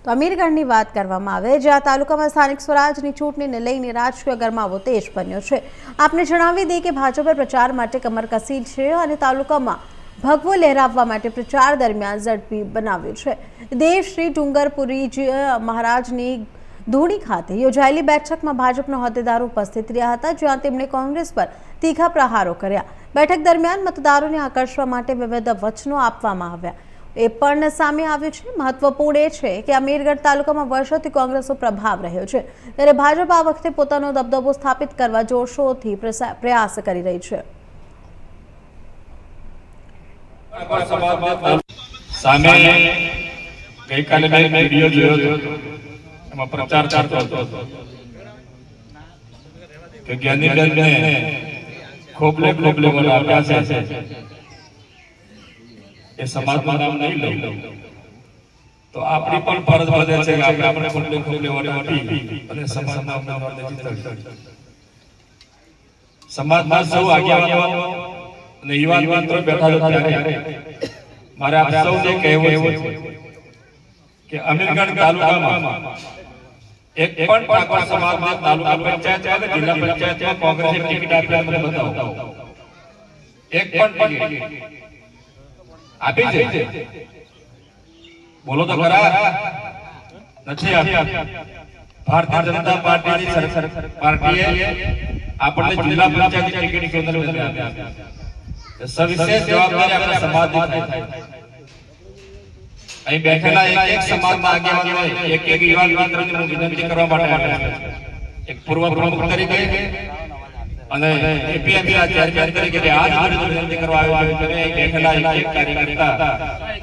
તો અમીરગઢની વાત કરવામાં આવે, જ્યાં તાલુકામાં સ્થાનિક સ્વરાજની ચૂંટણીને લઈને રાજકીય ગરમાવો તેજ બન્યો છે। આપને જણાવી દઈએ કે ભાજપે પ્રચાર માટે કમર કસી છે અને તાલુકામાં ભગવો લહેરાવવા માટે પ્રચાર દરમિયાન ઝડપી બનાવ્યો છે। દેવશ્રી ડુંગરપુરીજી મહારાજની ધૂણી ખાતે યોજાયેલી બેઠકમાં ભાજપના હોદ્દેદારો ઉપસ્થિત રહ્યા હતા, જ્યાં તેમણે કોંગ્રેસ પર તીખા પ્રહારો કર્યા। બેઠક દરમિયાન મતદારોને આકર્ષવા માટે વિવિધ વચનો આપવામાં આવ્યા। એ પણ સામે આવ્યું છે। મહત્વપૂર્ણ એ છે કે અમીરગઢ તાલુકામાં વર્ષોથી કોંગ્રેસનો પ્રભાવ રહ્યો છે, ત્યારે ભાજપ આ વખતે પોતાનો દબદબો સ્થાપિત કરવા જોરશોરથી પ્રયાસ કરી રહી છે। સામે ગઈકાલે મેં વિડિયો જોયો હતો, એમાં પ્રચાર કરતો હતો કે જ્ઞાનીબેનને ખોબલે ખોબલે વોટ આપ્યા છે, એ સમાજમાં નામ નહીં લઉં તો આપણી પણ ફરજ બને છે કે આપણે ખોબલે ખોબલે વોટ આપી અને સમાજના નામને જીતાડીએ। સમાજમાં સૌ આગેવાનો અને યુવાન મિત્રો બેઠા હતા ત્યારે મારે આપ સૌને કહેવું છે કે અમીરગઢ તાલુકામાં એક પણ ઠાકોર સમાજને તાલુકા પંચાયત અને જિલ્લા પંચાયતમાં કોંગ્રેસે ટિકિટ આપી મને બતાવો, એક પણ ટિકિટ આપી છે? બોલો તો ખરા, નથી આપી। ભારતીય જનતા પાર્ટીએ આપણને જિલ્લા પંચાયતની ટિકિટ કેન્દ્ર આપી, સવિશેષ જવાબદારી આપણા સમાજની થાય। અહીં બેઠેલા એક સમાજના આગેવાનોને એક યુવાન મિત્રને હું વિનંતી કરવા માટે આવ્યો છું, એક પૂર્વ પ્રમુખ તરીકે અને એપીએમસીના ચેરમેન તરીકે આજ વિનંતી કરવા આવ્યો છું કે અહીં બેઠેલા એક કાર્યકર્તા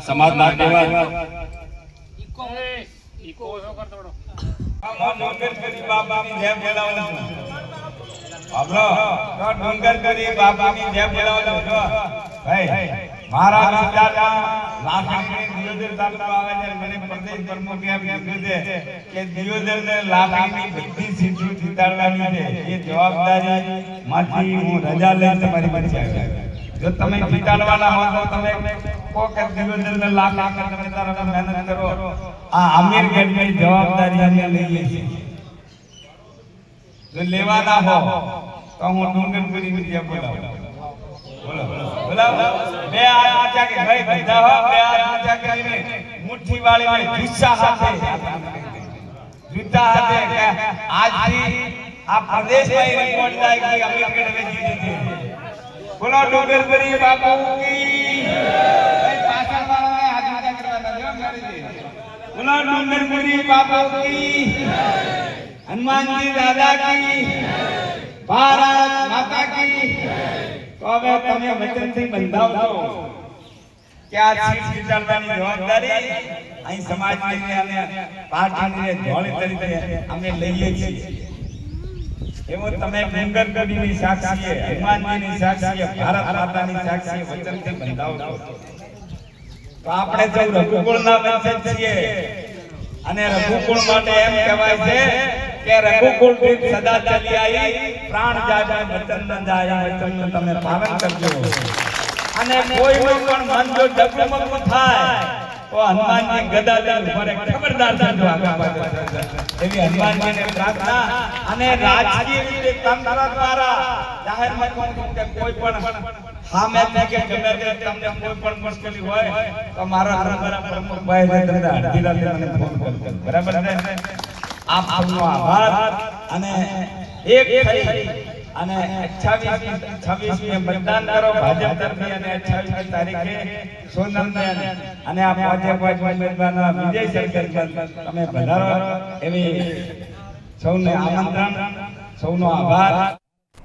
સમાજના આગેવાન ડુંગરગઢી બાબાની જય બોલાવું છું। ડુંગરગઢી બાબાની જય બોલાવું છું। ભાઈ મારા વિસ્તારમાં લાખણી દિયોદર તાલુકા આવે છે, મને પ્રદેશ પ્રમુખે કીધું છે કે દિયોદરને લાખણીની બધી સીટો જીતાડવાની છે, એ જવાબદારી માંથી હું રજા લઈને તમારી પાસે આવ્યો। જો તમે જીતાડવાના હો તો તમે કો કે દિયોદરને લાખણી તમે તારા મહેનત કરો, આ અમીરગઢની જવાબદારી અમે લઈએ છીએ। જો લેવાના હો તો હું ડુંગરપુરી જય બોલાવું। બોલો બોલો બે હાથ ઊંચા કે ભાઈ બધા હો, બે હાથ ઊંચા કરીને મુઠ્ઠી વાળીને જુસ્સા સાથે આજથી આ પ્રદેશમાં રિપોર્ટ થાય કે અમીરગઢ હવે જીતી છે। બોલો ડુંગરપુરી બાપુ કી ભાઈ પાછળ વાળાને હાથ ઊંચા કરવાના જો મારી બોલો ડુંગરપુરી બાપુ કી હનુમાનજી દાદા કી ભારત માતા કી। તો હવે તમે વચનથી બંધાવજો કે આ સીટ જીતાડવાની જવાબદારી અહીં સમાજની અને પાર્ટીની ધોળી તરીકે અમે લઈએ છીએ। એવો તમે ડુંગરગઢની સાક્ષીએ, હનુમાનજીની સાક્ષીએ, ભારત માતાની સાક્ષીએ વચનથી બંધાવજો। તો આપણે જો રઘુકુળના વંશજ છીએ અને રઘુકુળ માટે એમ કહેવાય છે કે રઘુકુળ થી સદા ચાલી આવી, પ્રાણ જાય વચન ન જાય, વચન તમે પાલન કરજો। અને કોઈનું પણ મન જો ડગમગ થાય તો હનુમાનજી ગદા લઈને ઉભા રહે, ખબરદાર થજો આગળ પાછળ। એવી હનુમાનજીને પ્રાર્થના અને રાજકીય રીતે તંત્ર દ્વારા જાહેરમાં કહું કે કોઈ પણ સામે કે ગમે તે તમને કોઈ પણ મુશ્કેલી હોય તો મારા પ્રમુખભાઈ ને તમને અડધી રાતે મને ફોન કરજો, બરાબર છે? આપ સૌનો આભાર। અને એક થઈ અને 26મી મતદાન કરો ભાજપ તરફી અને 28મી તારીખે સોનમબેન અને આ પાંચ ઉમેદવારના વિજય સર્કલ તમે વધારો, એવી સૌને આમંત્રણ, સૌનો આભાર।